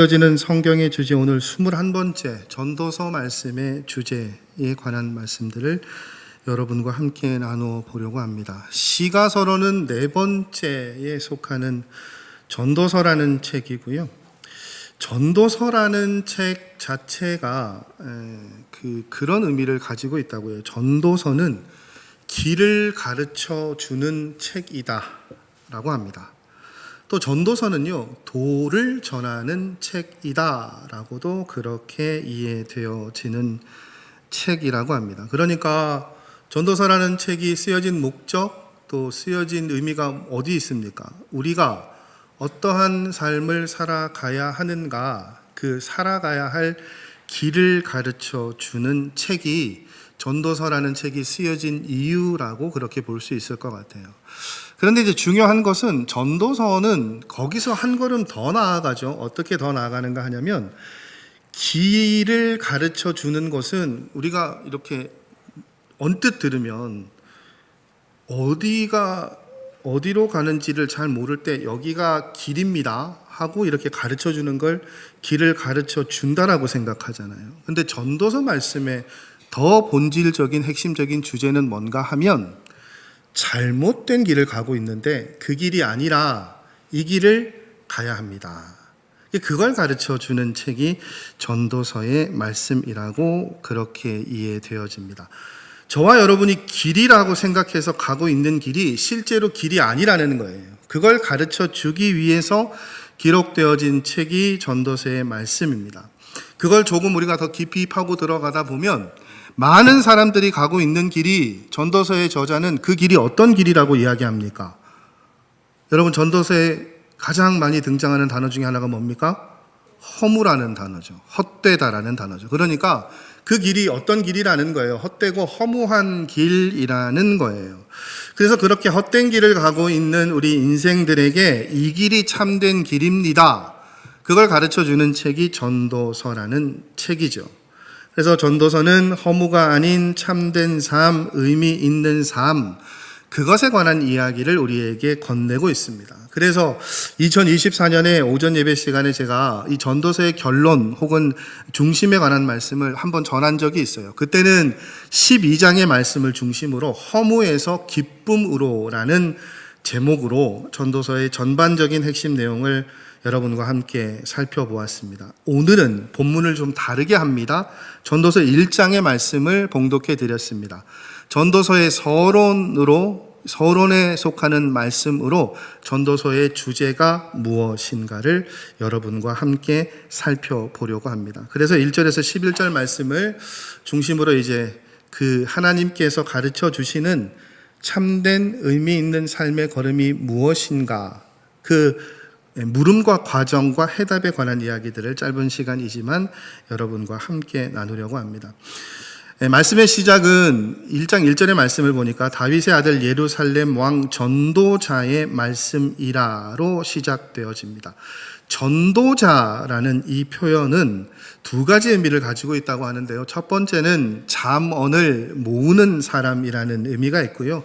이어지는 성경의 주제, 오늘 21번째 전도서 말씀의 주제에 관한 말씀들을 여러분과 함께 나누어 보려고 합니다. 시가서로는 4번째에 속하는 전도서라는 책이고요. 전도서라는 책 자체가 그런 의미를 가지고 있다고요. 전도서는 길을 가르쳐 주는 책이다 라고 합니다. 또 전도서는요, 도를 전하는 책이다라고도 그렇게 이해되어지는 책이라고 합니다. 그러니까 전도서라는 책이 쓰여진 목적, 또 쓰여진 의미가 어디 있습니까? 우리가 어떠한 삶을 살아가야 하는가, 그 살아가야 할 길을 가르쳐 주는 책이 전도서라는 책이 쓰여진 이유라고 그렇게 볼 수 있을 것 같아요. 그런데 이제 중요한 것은 전도서는 거기서 한 걸음 더 나아가죠. 어떻게 더 나아가는가 하냐면, 길을 가르쳐 주는 것은 우리가 이렇게 언뜻 들으면 어디로 가는지를 잘 모를 때 여기가 길입니다 하고 이렇게 가르쳐 주는 걸 길을 가르쳐 준다라고 생각하잖아요. 근데 전도서 말씀의 더 본질적인 핵심적인 주제는 뭔가 하면, 잘못된 길을 가고 있는데 그 길이 아니라 이 길을 가야 합니다. 그걸 가르쳐 주는 책이 전도서의 말씀이라고 그렇게 이해되어집니다. 저와 여러분이 길이라고 생각해서 가고 있는 길이 실제로 길이 아니라는 거예요. 그걸 가르쳐 주기 위해서 기록되어진 책이 전도서의 말씀입니다. 그걸 조금 우리가 더 깊이 파고 들어가다 보면, 많은 사람들이 가고 있는 길이, 전도서의 저자는 그 길이 어떤 길이라고 이야기합니까? 여러분, 전도서에 가장 많이 등장하는 단어 중에 하나가 뭡니까? 허무라는 단어죠. 헛되다라는 단어죠. 그러니까 그 길이 어떤 길이라는 거예요. 헛되고 허무한 길이라는 거예요. 그래서 그렇게 헛된 길을 가고 있는 우리 인생들에게 이 길이 참된 길입니다, 그걸 가르쳐 주는 책이 전도서라는 책이죠. 그래서 전도서는 허무가 아닌 참된 삶, 의미 있는 삶, 그것에 관한 이야기를 우리에게 건네고 있습니다. 그래서 2024년에 오전 예배 시간에 제가 이 전도서의 결론 혹은 중심에 관한 말씀을 한번 전한 적이 있어요. 그때는 12장의 말씀을 중심으로 허무에서 기쁨으로라는 제목으로 전도서의 전반적인 핵심 내용을 여러분과 함께 살펴보았습니다. 오늘은 본문을 좀 다르게 합니다. 전도서 1장의 말씀을 봉독해 드렸습니다. 전도서의 서론에 속하는 말씀으로 전도서의 주제가 무엇인가를 여러분과 함께 살펴보려고 합니다. 그래서 1절에서 11절 말씀을 중심으로 이제 그 하나님께서 가르쳐 주시는 참된 의미 있는 삶의 걸음이 무엇인가, 그 물음과 과정과 해답에 관한 이야기들을 짧은 시간이지만 여러분과 함께 나누려고 합니다. 말씀의 시작은 1장 1절의 말씀을 보니까 다윗의 아들 예루살렘 왕 전도자의 말씀이라로 시작되어집니다. 전도자라는 이 표현은 두 가지 의미를 가지고 있다고 하는데요. 첫 번째는 잠언을 모으는 사람이라는 의미가 있고요.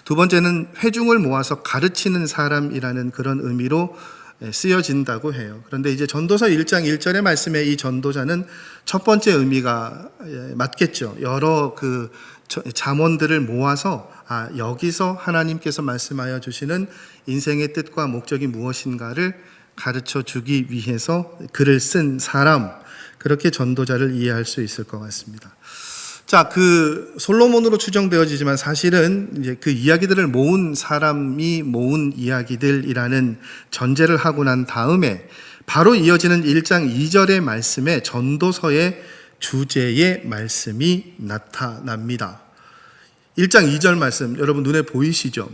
두 번째는 회중을 모아서 가르치는 사람이라는 그런 의미로 쓰여진다고 해요. 그런데 이제 전도서 1장 1절의 말씀의 이 전도자는 첫 번째 의미가 맞겠죠. 여러 그 잠언들을 모아서 여기서 하나님께서 말씀하여 주시는 인생의 뜻과 목적이 무엇인가를 가르쳐 주기 위해서 글을 쓴 사람, 그렇게 전도자를 이해할 수 있을 것 같습니다. 자, 그 솔로몬으로 추정되어지지만 사실은 이제 그 이야기들을 모은 사람이 모은 이야기들이라는 전제를 하고 난 다음에 바로 이어지는 1장 2절의 말씀에 전도서의 주제의 말씀이 나타납니다. 1장 2절 말씀 여러분 눈에 보이시죠?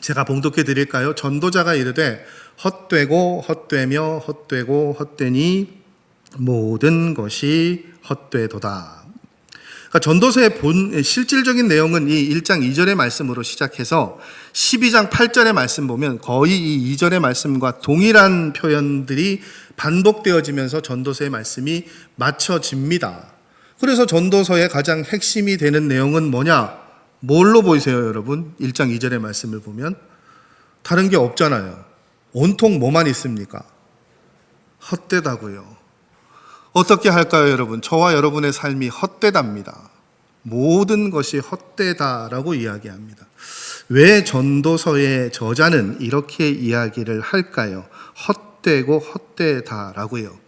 제가 봉독해 드릴까요? 전도자가 이르되 헛되고 헛되며 헛되고 헛되니 모든 것이 헛되도다. 그러니까 전도서의 실질적인 내용은 이 1장 2절의 말씀으로 시작해서 12장 8절의 말씀 보면 거의 이 2절의 말씀과 동일한 표현들이 반복되어지면서 전도서의 말씀이 맞춰집니다. 그래서 전도서의 가장 핵심이 되는 내용은 뭐냐? 뭘로 보이세요, 여러분? 1장 2절의 말씀을 보면 다른 게 없잖아요. 온통 뭐만 있습니까? 헛되다고요. 어떻게 할까요, 여러분? 저와 여러분의 삶이 헛되답니다. 모든 것이 헛되다라고 이야기합니다. 왜 전도서의 저자는 이렇게 이야기를 할까요? 헛되고 헛되다라고요.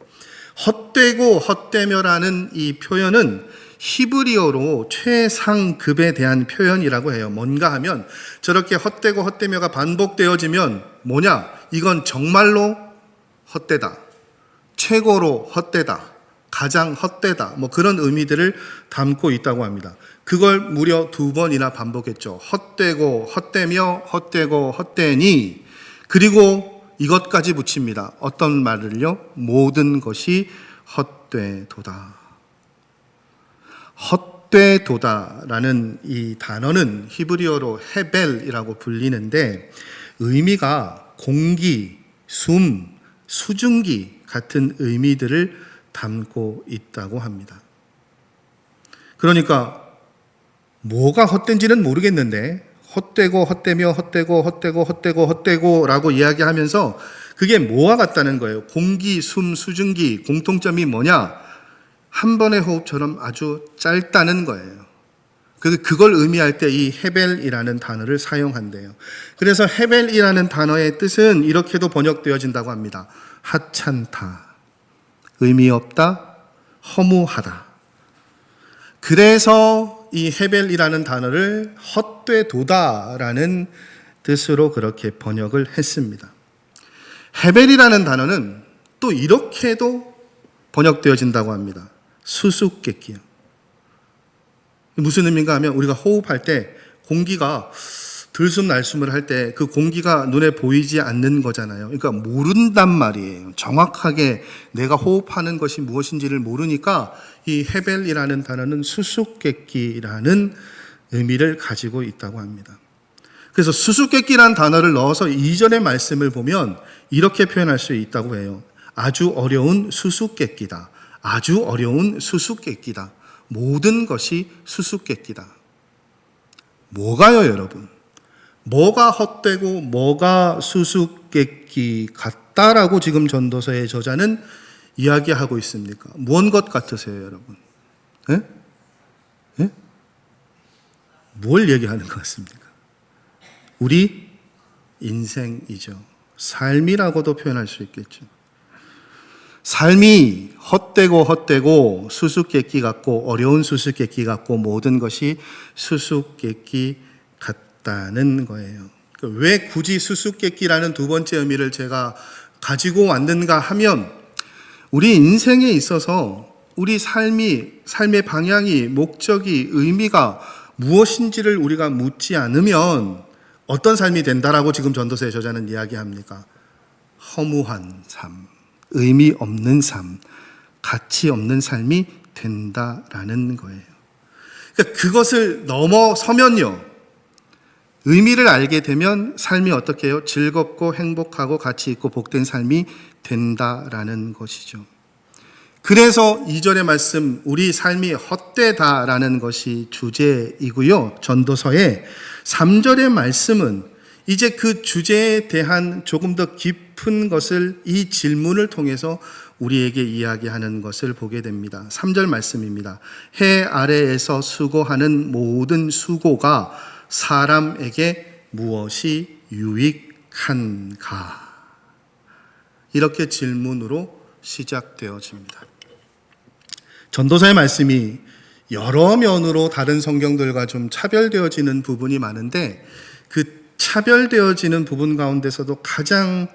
헛되고 헛되며라는 이 표현은 히브리어로 최상급에 대한 표현이라고 해요. 뭔가 하면 저렇게 헛되고 헛되며가 반복되어지면 뭐냐? 이건 정말로 헛되다. 최고로 헛되다. 가장 헛되다. 뭐 그런 의미들을 담고 있다고 합니다. 그걸 무려 2번이나 반복했죠. 헛되고 헛되며 헛되고 헛되니, 그리고 이것까지 붙입니다. 어떤 말을요? 모든 것이 헛되도다. 헛되도다라는 이 단어는 히브리어로 헤벨이라고 불리는데 의미가 공기, 숨, 수증기 같은 의미들을 담고 있다고 합니다. 그러니까 뭐가 헛된지는 모르겠는데 헛되고 헛되며 헛되고 헛되고 헛되고 헛되고 라고 이야기하면서 그게 뭐와 같다는 거예요. 공기, 숨, 수증기 공통점이 뭐냐? 한 번의 호흡처럼 아주 짧다는 거예요. 그걸 의미할 때 이 헤벨이라는 단어를 사용한대요. 그래서 헤벨이라는 단어의 뜻은 이렇게도 번역되어진다고 합니다. 하찮다, 의미 없다, 허무하다. 그래서 이 헤벨이라는 단어를 헛되도다라는 뜻으로 그렇게 번역을 했습니다. 헤벨이라는 단어는 또 이렇게도 번역되어진다고 합니다. 수수께끼요. 무슨 의미인가 하면 우리가 호흡할 때 공기가 들숨날숨을 할 때 그 공기가 눈에 보이지 않는 거잖아요. 그러니까 모른단 말이에요. 정확하게 내가 호흡하는 것이 무엇인지를 모르니까 이 헤벨이라는 단어는 수수께끼라는 의미를 가지고 있다고 합니다. 그래서 수수께끼라는 단어를 넣어서 이전의 말씀을 보면 이렇게 표현할 수 있다고 해요. 아주 어려운 수수께끼다. 아주 어려운 수수께끼다. 모든 것이 수수께끼다. 뭐가요, 여러분? 뭐가 헛되고 뭐가 수수께끼 같다라고 지금 전도서의 저자는 이야기하고 있습니까? 뭔 것 같으세요, 여러분? 예? 예? 뭘 얘기하는 것 같습니까? 우리 인생이죠. 삶이라고도 표현할 수 있겠죠. 삶이 헛되고 수수께끼 같고 어려운 수수께끼 같고 모든 것이 수수께끼 같다는 거예요. 왜 굳이 수수께끼라는 2번째 의미를 제가 가지고 왔는가 하면 우리 인생에 있어서 우리 삶의 방향이, 목적이, 의미가 무엇인지를 우리가 묻지 않으면 어떤 삶이 된다라고 지금 전도서의 저자는 이야기합니까? 허무한 삶, 의미 없는 삶, 가치 없는 삶이 된다라는 거예요. 그러니까 그것을 넘어서면요, 의미를 알게 되면 삶이 어떻게 해요? 즐겁고 행복하고 가치 있고 복된 삶이 된다라는 것이죠. 그래서 2절의 말씀, 우리 삶이 헛되다라는 것이 주제이고요. 전도서의 3절의 말씀은 이제 그 주제에 대한 조금 더 깊은 것을 이 질문을 통해서 우리에게 이야기하는 것을 보게 됩니다. 3절 말씀입니다. 해 아래에서 수고하는 모든 수고가 사람에게 무엇이 유익한가? 이렇게 질문으로 시작되어집니다. 전도서의 말씀이 여러 면으로 다른 성경들과 좀 차별되어지는 부분이 많은데 그 차별되어지는 부분 가운데서도 가장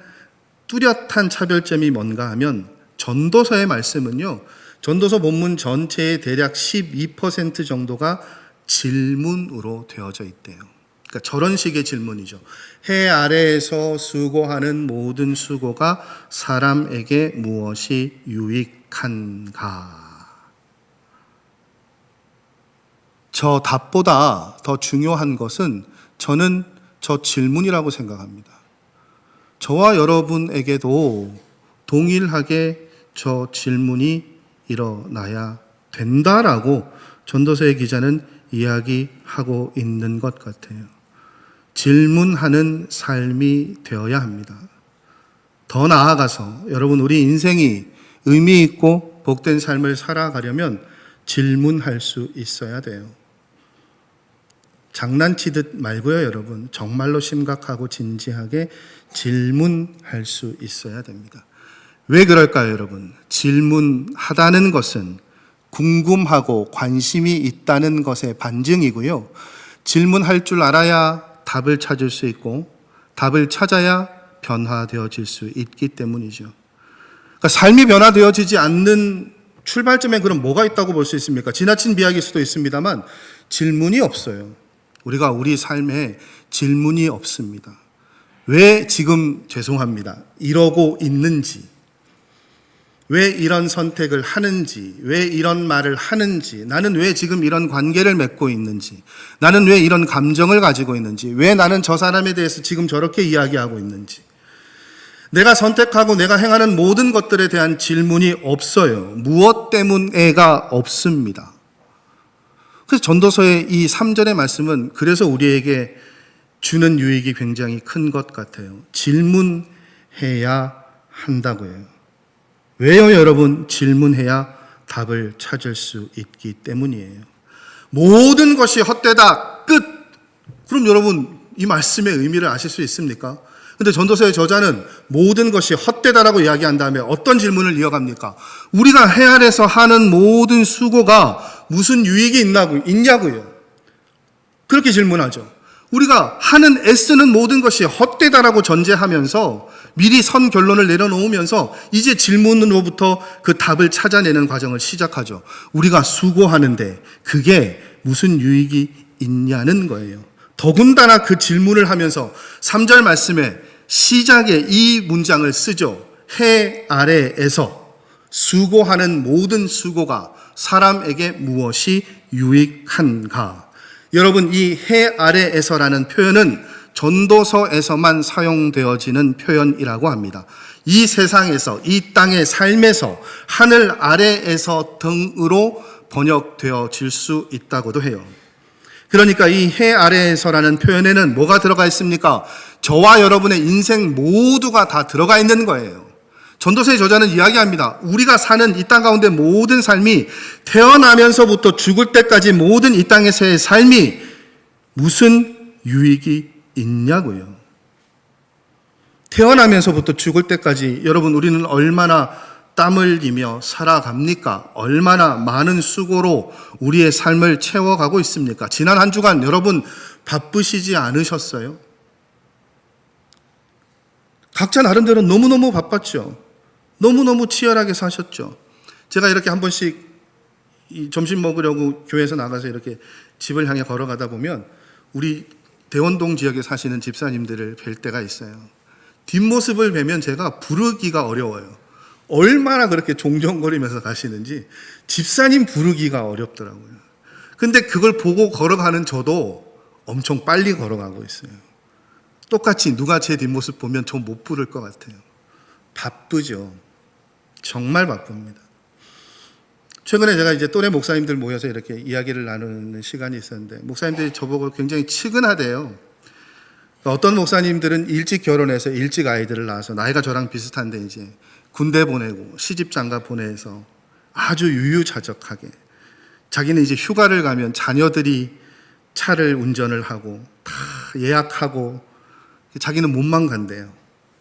뚜렷한 차별점이 뭔가 하면 전도서의 말씀은요, 전도서 본문 전체의 대략 12% 정도가 질문으로 되어져 있대요. 그러니까 저런 식의 질문이죠. 해 아래에서 수고하는 모든 수고가 사람에게 무엇이 유익한가? 저 답보다 더 중요한 것은 저는 저 질문이라고 생각합니다. 저와 여러분에게도 동일하게 저 질문이 일어나야 된다라고 전도서의 기자는 이야기하고 있는 것 같아요. 질문하는 삶이 되어야 합니다. 더 나아가서 여러분 우리 인생이 의미 있고 복된 삶을 살아가려면 질문할 수 있어야 돼요. 장난치듯 말고요, 여러분. 정말로 심각하고 진지하게 질문할 수 있어야 됩니다. 왜 그럴까요, 여러분? 질문하다는 것은 궁금하고 관심이 있다는 것의 반증이고요. 질문할 줄 알아야 답을 찾을 수 있고 답을 찾아야 변화되어질 수 있기 때문이죠. 그러니까 삶이 변화되어지지 않는 출발점에 그럼 뭐가 있다고 볼 수 있습니까? 지나친 비약일 수도 있습니다만 질문이 없어요. 우리가 우리 삶에 질문이 없습니다. 왜 지금 죄송합니다. 이러고 있는지, 왜 이런 선택을 하는지, 왜 이런 말을 하는지, 나는 왜 지금 이런 관계를 맺고 있는지, 나는 왜 이런 감정을 가지고 있는지, 왜 나는 저 사람에 대해서 지금 저렇게 이야기하고 있는지, 내가 선택하고 내가 행하는 모든 것들에 대한 질문이 없어요. 무엇 때문에가 없습니다. 그래서 전도서의 이 3절의 말씀은 그래서 우리에게 주는 유익이 굉장히 큰 것 같아요. 질문해야 한다고요. 왜요, 여러분? 질문해야 답을 찾을 수 있기 때문이에요. 모든 것이 헛되다. 끝. 그럼 여러분 이 말씀의 의미를 아실 수 있습니까? 근데 전도서의 저자는 모든 것이 헛되다라고 이야기한 다음에 어떤 질문을 이어갑니까? 우리가 헤아려서 하는 모든 수고가 무슨 유익이 있냐고요. 그렇게 질문하죠. 우리가 하는 애쓰는 모든 것이 헛되다라고 전제하면서 미리 선 결론을 내려놓으면서 이제 질문으로부터 그 답을 찾아내는 과정을 시작하죠. 우리가 수고하는데 그게 무슨 유익이 있냐는 거예요. 더군다나 그 질문을 하면서 3절 말씀에 시작에 이 문장을 쓰죠. 해 아래에서 수고하는 모든 수고가 사람에게 무엇이 유익한가. 여러분, 이 해 아래에서라는 표현은 전도서에서만 사용되어지는 표현이라고 합니다. 이 세상에서, 이 땅의 삶에서, 하늘 아래에서 등으로 번역되어질 수 있다고도 해요. 그러니까 이 해 아래에서라는 표현에는 뭐가 들어가 있습니까? 저와 여러분의 인생 모두가 다 들어가 있는 거예요. 전도서의 저자는 이야기합니다. 우리가 사는 이 땅 가운데 모든 삶이 태어나면서부터 죽을 때까지 모든 이 땅에서의 삶이 무슨 유익이 있냐고요. 태어나면서부터 죽을 때까지 여러분 우리는 얼마나 땀을 흘리며 살아갑니까? 얼마나 많은 수고로 우리의 삶을 채워가고 있습니까? 지난 한 주간 여러분 바쁘시지 않으셨어요? 각자 나름대로 너무너무 바빴죠. 너무너무 치열하게 사셨죠. 제가 이렇게 한 번씩 점심 먹으려고 교회에서 나가서 이렇게 집을 향해 걸어가다 보면 우리 대원동 지역에 사시는 집사님들을 뵐 때가 있어요. 뒷모습을 뵈면 제가 부르기가 어려워요. 얼마나 그렇게 종종거리면서 가시는지 집사님 부르기가 어렵더라고요. 근데 그걸 보고 걸어가는 저도 엄청 빨리 걸어가고 있어요. 똑같이 누가 제 뒷모습 보면 저 못 부를 것 같아요. 바쁘죠. 정말 바쁩니다. 최근에 제가 이제 또래 목사님들 모여서 이렇게 이야기를 나누는 시간이 있었는데 목사님들이 저보고 굉장히 측은하대요. 어떤 목사님들은 일찍 결혼해서 일찍 아이들을 낳아서 나이가 저랑 비슷한데 이제 군대 보내고 시집 장가 보내서 아주 유유자적하게 자기는 이제 휴가를 가면 자녀들이 차를 운전을 하고 다 예약하고 자기는 몸만 간대요.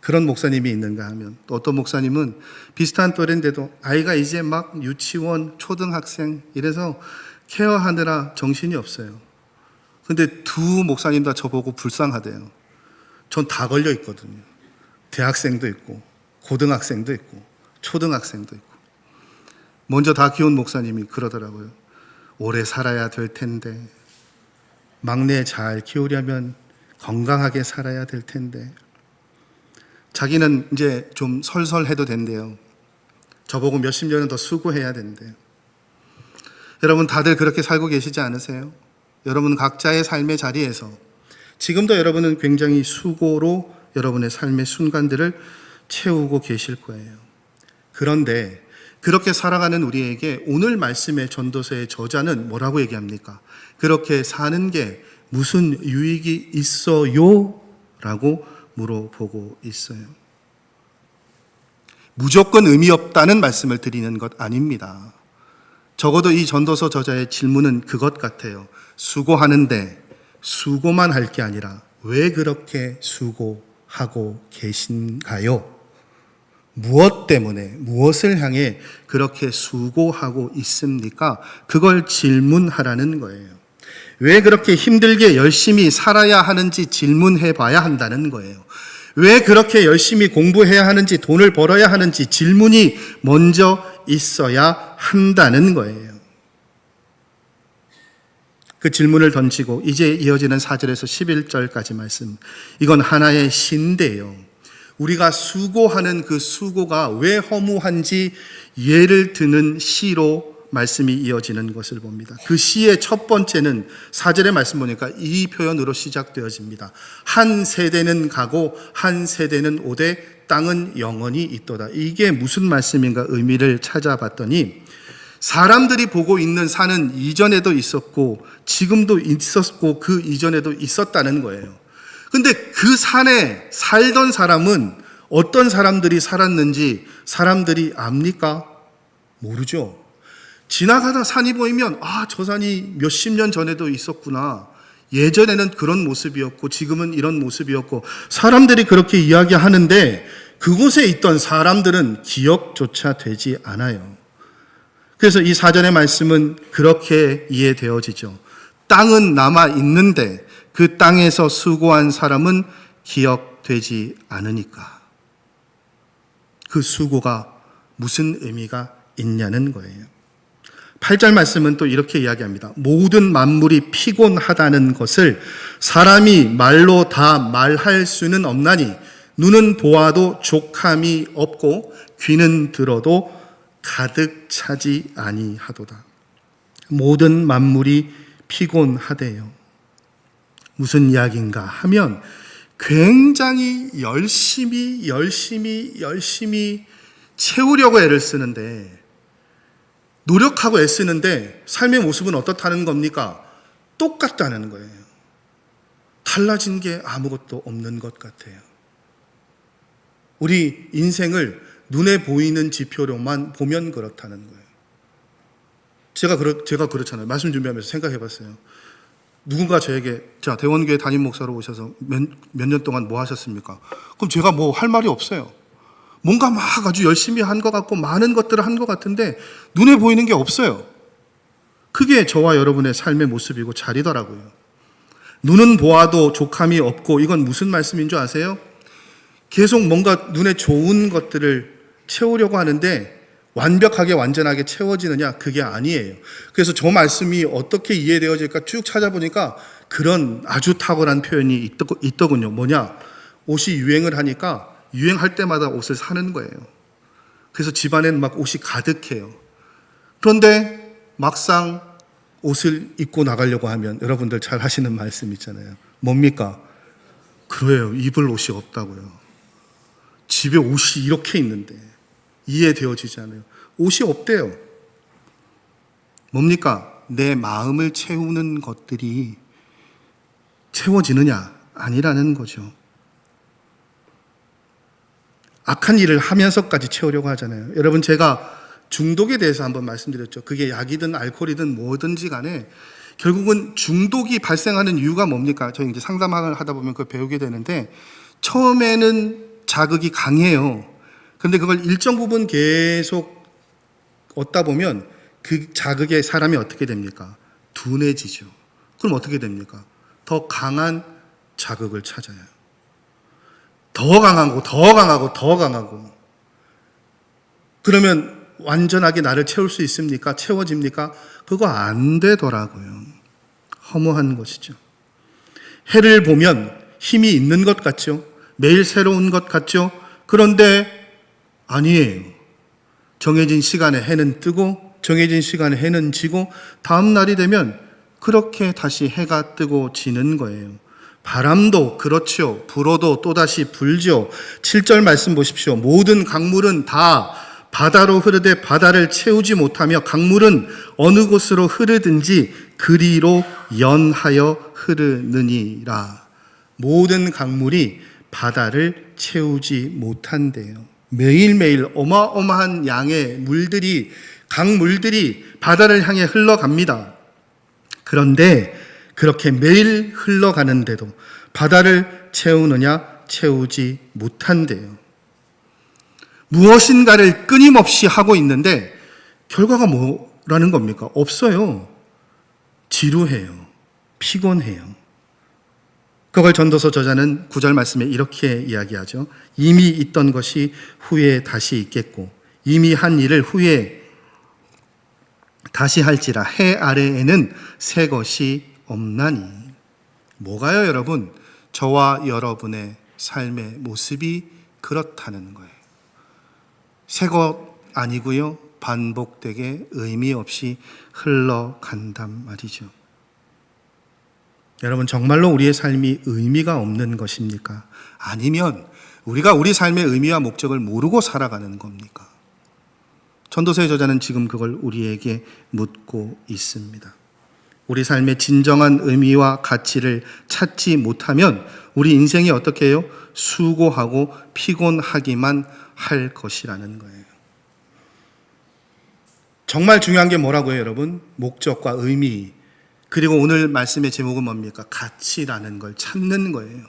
그런 목사님이 있는가 하면 또 어떤 목사님은 비슷한 또래인데도 아이가 이제 막 유치원, 초등학생 이래서 케어하느라 정신이 없어요. 근데 두 목사님 다 저보고 불쌍하대요. 전 다 걸려 있거든요. 대학생도 있고 고등학생도 있고 초등학생도 있고. 먼저 다 키운 목사님이 그러더라고요. 오래 살아야 될 텐데 막내 잘 키우려면 건강하게 살아야 될 텐데 자기는 이제 좀 설설해도 된대요. 저보고 몇십 년은 더 수고해야 된대요. 여러분 다들 그렇게 살고 계시지 않으세요? 여러분 각자의 삶의 자리에서 지금도 여러분은 굉장히 수고로 여러분의 삶의 순간들을 채우고 계실 거예요. 그런데 그렇게 살아가는 우리에게 오늘 말씀의 전도서의 저자는 뭐라고 얘기합니까? 그렇게 사는 게 무슨 유익이 있어요? 라고 물어보고 있어요. 무조건 의미 없다는 말씀을 드리는 것 아닙니다. 적어도 이 전도서 저자의 질문은 그것 같아요. 수고하는데 수고만 할 게 아니라 왜 그렇게 수고하고 계신가요? 무엇 때문에, 무엇을 향해 그렇게 수고하고 있습니까? 그걸 질문하라는 거예요. 왜 그렇게 힘들게 열심히 살아야 하는지 질문해 봐야 한다는 거예요. 왜 그렇게 열심히 공부해야 하는지, 돈을 벌어야 하는지 질문이 먼저 있어야 한다는 거예요. 그 질문을 던지고 이제 이어지는 4절에서 11절까지 말씀, 이건 하나의 시인데요. 우리가 수고하는 그 수고가 왜 허무한지 예를 드는 시로 말씀이 이어지는 것을 봅니다. 그 시의 첫 번째는 4절의 말씀 보니까 이 표현으로 시작되어집니다. 한 세대는 가고 한 세대는 오되 땅은 영원히 있도다. 이게 무슨 말씀인가 의미를 찾아봤더니 사람들이 보고 있는 산은 이전에도 있었고 지금도 있었고 그 이전에도 있었다는 거예요. 근데 그 산에 살던 사람은 어떤 사람들이 살았는지 사람들이 압니까? 모르죠. 지나가다 산이 보이면 저 산이 몇십 년 전에도 있었구나. 예전에는 그런 모습이었고 지금은 이런 모습이었고 사람들이 그렇게 이야기하는데 그곳에 있던 사람들은 기억조차 되지 않아요. 그래서 이 4절의 말씀은 그렇게 이해되어지죠. 땅은 남아 있는데 그 땅에서 수고한 사람은 기억되지 않으니까. 그 수고가 무슨 의미가 있냐는 거예요. 8절 말씀은 또 이렇게 이야기합니다. 모든 만물이 피곤하다는 것을 사람이 말로 다 말할 수는 없나니 눈은 보아도 족함이 없고 귀는 들어도 가득 차지 아니하도다. 모든 만물이 피곤하대요. 무슨 이야기인가 하면 굉장히 열심히 채우려고 애를 쓰는데 노력하고 애쓰는데 삶의 모습은 어떻다는 겁니까? 똑같다는 거예요. 달라진 게 아무것도 없는 것 같아요. 우리 인생을 눈에 보이는 지표로만 보면 그렇다는 거예요. 제가 그렇잖아요. 말씀 준비하면서 생각해 봤어요. 누군가 저에게 자, 대원교회 담임 목사로 오셔서 몇 년 동안 뭐 하셨습니까? 그럼 제가 뭐 할 말이 없어요. 뭔가 막 아주 열심히 한 것 같고 많은 것들을 한 것 같은데 눈에 보이는 게 없어요. 그게 저와 여러분의 삶의 모습이고 자리더라고요. 눈은 보아도 족함이 없고 이건 무슨 말씀인 줄 아세요? 계속 뭔가 눈에 좋은 것들을 채우려고 하는데 완벽하게 완전하게 채워지느냐? 그게 아니에요. 그래서 저 말씀이 어떻게 이해되어질까 쭉 찾아보니까 그런 아주 탁월한 표현이 있더군요. 뭐냐? 옷이 유행을 하니까 유행할 때마다 옷을 사는 거예요. 그래서 집안에는 막 옷이 가득해요. 그런데 막상 옷을 입고 나가려고 하면 여러분들 잘 하시는 말씀 있잖아요. 뭡니까? 그래요. 입을 옷이 없다고요. 집에 옷이 이렇게 있는데 이해되어지지 않아요. 옷이 없대요. 뭡니까? 내 마음을 채우는 것들이 채워지느냐? 아니라는 거죠. 악한 일을 하면서까지 채우려고 하잖아요. 여러분, 제가 중독에 대해서 한번 말씀드렸죠. 그게 약이든 알코올이든 뭐든지 간에 결국은 중독이 발생하는 이유가 뭡니까? 저희 이제 상담을 하다 보면 그걸 배우게 되는데 처음에는 자극이 강해요. 그런데 그걸 일정 부분 계속 얻다 보면 그 자극에 사람이 어떻게 됩니까? 둔해지죠. 그럼 어떻게 됩니까? 더 강한 자극을 찾아요. 더 강하고. 그러면 완전하게 나를 채울 수 있습니까? 채워집니까? 그거 안 되더라고요. 허무한 것이죠. 해를 보면 힘이 있는 것 같죠? 매일 새로운 것 같죠? 그런데 아니에요. 정해진 시간에 해는 뜨고 정해진 시간에 해는 지고 다음 날이 되면 그렇게 다시 해가 뜨고 지는 거예요. 바람도 그렇죠. 불어도 또다시 불죠. 7절 말씀 보십시오. 모든 강물은 다 바다로 흐르되 바다를 채우지 못하며 강물은 어느 곳으로 흐르든지 그리로 연하여 흐르느니라. 모든 강물이 바다를 채우지 못한대요. 매일매일 어마어마한 양의 물들이, 강물들이 바다를 향해 흘러갑니다. 그런데 그렇게 매일 흘러가는데도 바다를 채우느냐? 채우지 못한대요. 무엇인가를 끊임없이 하고 있는데 결과가 뭐라는 겁니까? 없어요. 지루해요. 피곤해요. 그걸 전도서 저자는 9절 말씀에 이렇게 이야기하죠. 이미 있던 것이 후에 다시 있겠고 이미 한 일을 후에 다시 할지라 해 아래에는 새 것이 없나니. 뭐가요, 여러분? 저와 여러분의 삶의 모습이 그렇다는 거예요. 새 것 아니고요, 반복되게 의미 없이 흘러간단 말이죠. 여러분, 정말로 우리의 삶이 의미가 없는 것입니까? 아니면 우리가 우리 삶의 의미와 목적을 모르고 살아가는 겁니까? 전도서의 저자는 지금 그걸 우리에게 묻고 있습니다. 우리 삶의 진정한 의미와 가치를 찾지 못하면 우리 인생이 어떻게 해요? 수고하고 피곤하기만 할 것이라는 거예요. 정말 중요한 게 뭐라고요, 여러분? 목적과 의미. 그리고 오늘 말씀의 제목은 뭡니까? 가치라는 걸 찾는 거예요.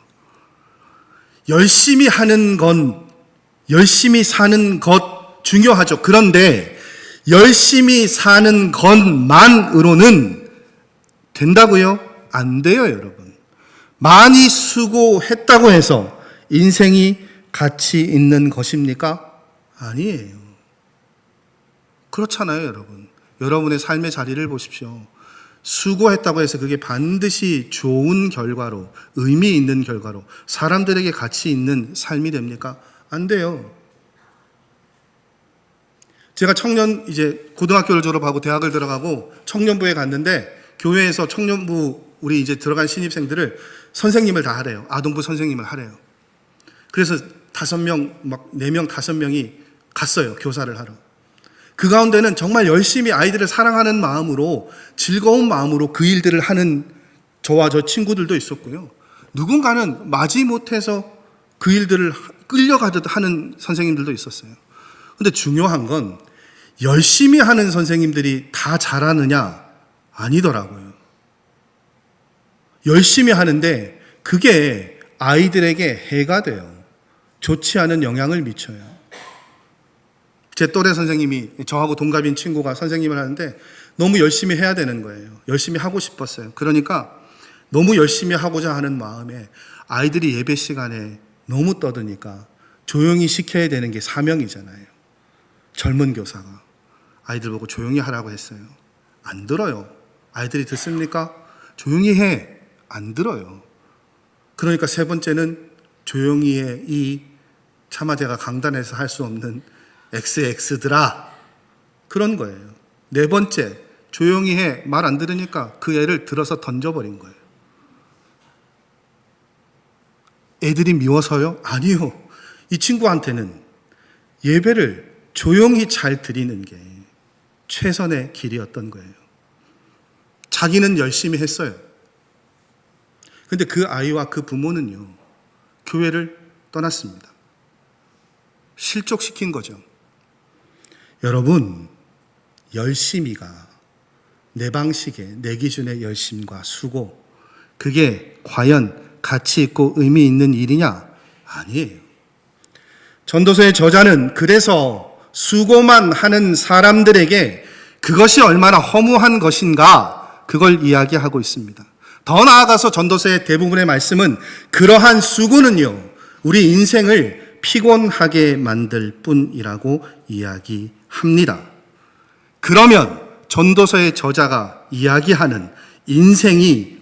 열심히 하는 건, 열심히 사는 것 중요하죠. 그런데 열심히 사는 것만으로는 된다고요? 안 돼요, 여러분. 많이 수고했다고 해서 인생이 가치 있는 것입니까? 아니에요. 그렇잖아요, 여러분. 여러분의 삶의 자리를 보십시오. 수고했다고 해서 그게 반드시 좋은 결과로, 의미 있는 결과로, 사람들에게 가치 있는 삶이 됩니까? 안 돼요. 제가 이제 고등학교를 졸업하고 대학을 들어가고 청년부에 갔는데 교회에서 청년부 우리 이제 들어간 신입생들을 선생님을 다 하래요. 아동부 선생님을 하래요. 그래서 4명, 5명이 갔어요. 교사를 하러. 그 가운데는 정말 열심히 아이들을 사랑하는 마음으로, 즐거운 마음으로 그 일들을 하는 저와 저 친구들도 있었고요. 누군가는 마지못해서 그 일들을 끌려가듯 하는 선생님들도 있었어요. 근데 중요한 건 열심히 하는 선생님들이 다 잘하느냐? 아니더라고요. 열심히 하는데 그게 아이들에게 해가 돼요. 좋지 않은 영향을 미쳐요. 제 또래 선생님이, 저하고 동갑인 친구가 선생님을 하는데 너무 열심히 해야 되는 거예요. 열심히 하고 싶었어요. 그러니까 너무 열심히 하고자 하는 마음에 아이들이 예배 시간에 너무 떠드니까 조용히 시켜야 되는 게 사명이잖아요. 젊은 교사가 아이들 보고 조용히 하라고 했어요. 안 들어요. 아이들이 듣습니까? 조용히 해. 안 들어요. 그러니까 세 번째는 조용히 해. 이 차마 제가 강단에서 할 수 없는 XX들아. 그런 거예요. 네 번째, 조용히 해. 말 안 들으니까 그 애를 들어서 던져버린 거예요. 애들이 미워서요? 아니요. 이 친구한테는 예배를 조용히 잘 드리는 게 최선의 길이었던 거예요. 자기는 열심히 했어요. 근데 그 아이와 그 부모는요, 교회를 떠났습니다. 실족시킨 거죠. 여러분, 열심히가 내 방식의, 내 기준의 열심과 수고, 그게 과연 가치 있고 의미 있는 일이냐? 아니에요. 전도서의 저자는 그래서 수고만 하는 사람들에게 그것이 얼마나 허무한 것인가, 그걸 이야기하고 있습니다. 더 나아가서 전도서의 대부분의 말씀은 그러한 수고는요, 우리 인생을 피곤하게 만들 뿐이라고 이야기합니다. 그러면 전도서의 저자가 이야기하는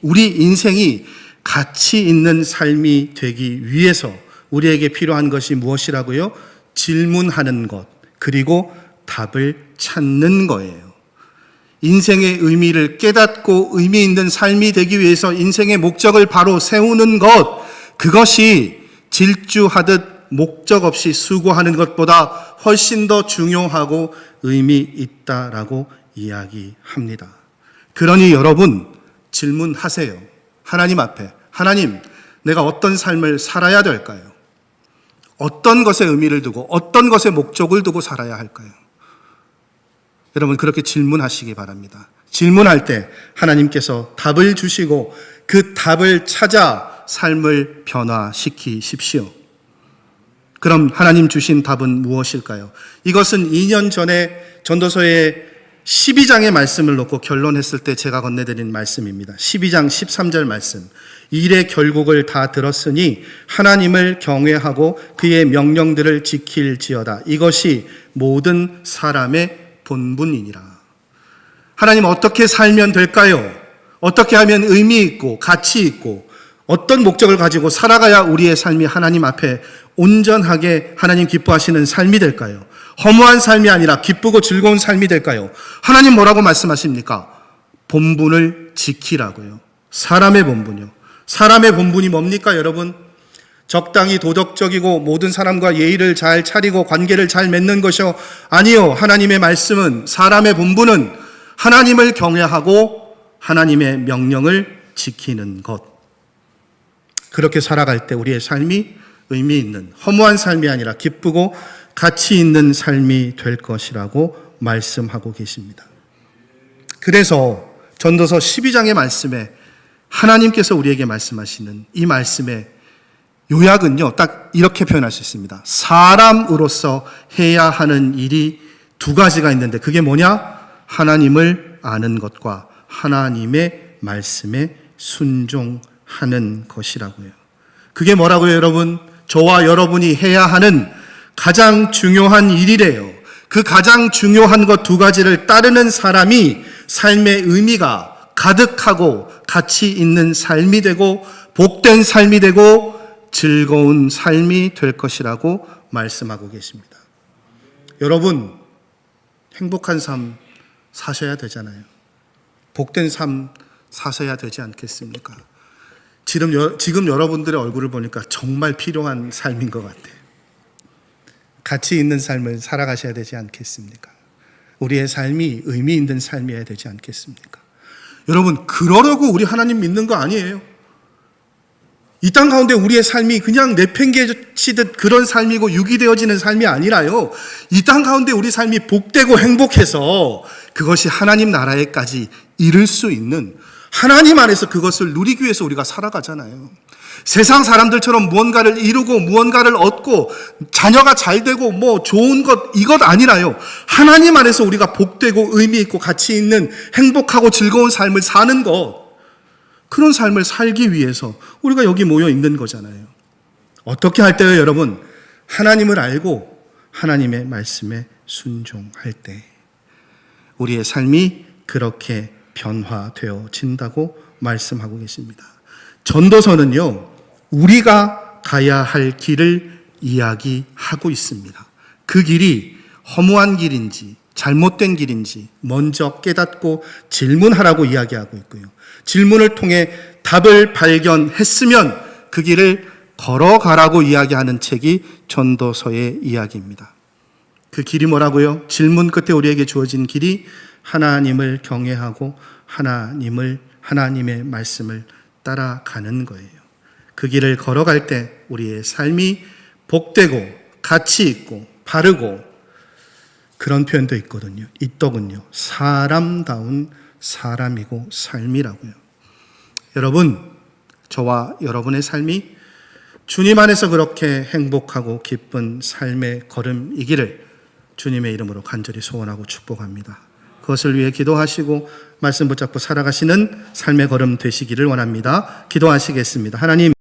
우리 인생이 가치 있는 삶이 되기 위해서 우리에게 필요한 것이 무엇이라고요? 질문하는 것, 그리고 답을 찾는 거예요. 인생의 의미를 깨닫고 의미 있는 삶이 되기 위해서 인생의 목적을 바로 세우는 것, 그것이 질주하듯 목적 없이 수고하는 것보다 훨씬 더 중요하고 의미 있다라고 이야기합니다. 그러니 여러분, 질문하세요. 하나님 앞에. 하나님, 내가 어떤 삶을 살아야 될까요? 어떤 것에 의미를 두고 어떤 것에 목적을 두고 살아야 할까요? 여러분 그렇게 질문하시기 바랍니다. 질문할 때 하나님께서 답을 주시고 그 답을 찾아 삶을 변화시키십시오. 그럼 하나님 주신 답은 무엇일까요? 이것은 2년 전에 전도서의 12장의 말씀을 놓고 결론했을 때 제가 건네드린 말씀입니다. 12장 13절 말씀. 일의 결국을 다 들었으니 하나님을 경외하고 그의 명령들을 지킬지어다. 이것이 모든 사람의 본분이니라. 하나님 어떻게 살면 될까요? 어떻게 하면 의미 있고 가치 있고 어떤 목적을 가지고 살아가야 우리의 삶이 하나님 앞에 온전하게 하나님 기뻐하시는 삶이 될까요? 허무한 삶이 아니라 기쁘고 즐거운 삶이 될까요? 하나님 뭐라고 말씀하십니까? 본분을 지키라고요. 사람의 본분이요. 사람의 본분이 뭡니까, 여러분? 적당히 도덕적이고 모든 사람과 예의를 잘 차리고 관계를 잘 맺는 것이요? 아니요. 하나님의 말씀은 사람의 본분은 하나님을 경외하고 하나님의 명령을 지키는 것. 그렇게 살아갈 때 우리의 삶이 의미 있는 허무한 삶이 아니라 기쁘고 가치 있는 삶이 될 것이라고 말씀하고 계십니다. 그래서 전도서 12장의 말씀에 하나님께서 우리에게 말씀하시는 이 말씀의 요약은요, 딱 이렇게 표현할 수 있습니다. 사람으로서 해야 하는 일이 두 가지가 있는데 그게 뭐냐? 하나님을 아는 것과 하나님의 말씀에 순종하는 것이라고요. 그게 뭐라고요, 여러분? 저와 여러분이 해야 하는 가장 중요한 일이래요. 그 가장 중요한 것 두 가지를 따르는 사람이 삶의 의미가 가득하고 가치 있는 삶이 되고 복된 삶이 되고 즐거운 삶이 될 것이라고 말씀하고 계십니다. 여러분, 행복한 삶 사셔야 되잖아요. 복된 삶 사셔야 되지 않겠습니까? 지금 여러분들의 얼굴을 보니까 정말 필요한 삶인 것 같아요. 가치 있는 삶을 살아가셔야 되지 않겠습니까? 우리의 삶이 의미 있는 삶이어야 되지 않겠습니까? 여러분, 그러려고 우리 하나님 믿는 거 아니에요. 이 땅 가운데 우리의 삶이 그냥 내팽개치듯 그런 삶이고 유기되어지는 삶이 아니라요. 이 땅 가운데 우리 삶이 복되고 행복해서 그것이 하나님 나라에까지 이를 수 있는, 하나님 안에서 그것을 누리기 위해서 우리가 살아가잖아요. 세상 사람들처럼 무언가를 이루고 무언가를 얻고 자녀가 잘 되고 뭐 좋은 것 이것 아니라요. 하나님 안에서 우리가 복되고 의미 있고 가치 있는 행복하고 즐거운 삶을 사는 것, 그런 삶을 살기 위해서 우리가 여기 모여 있는 거잖아요. 어떻게 할 때요, 여러분? 하나님을 알고 하나님의 말씀에 순종할 때 우리의 삶이 그렇게 변화되어진다고 말씀하고 계십니다. 전도서는요, 우리가 가야 할 길을 이야기하고 있습니다. 그 길이 허무한 길인지 잘못된 길인지 먼저 깨닫고 질문하라고 이야기하고 있고요. 질문을 통해 답을 발견했으면 그 길을 걸어가라고 이야기하는 책이 전도서의 이야기입니다. 그 길이 뭐라고요? 질문 끝에 우리에게 주어진 길이 하나님을 경외하고 하나님의 말씀을 따라가는 거예요. 그 길을 걸어갈 때 우리의 삶이 복되고 가치 있고 바르고, 그런 표현도 있더군요. 사람다운 사람이고 삶이라고요. 여러분, 저와 여러분의 삶이 주님 안에서 그렇게 행복하고 기쁜 삶의 걸음이기를 주님의 이름으로 간절히 소원하고 축복합니다. 그것을 위해 기도하시고 말씀 붙잡고 살아가시는 삶의 걸음 되시기를 원합니다. 기도하시겠습니다. 하나님,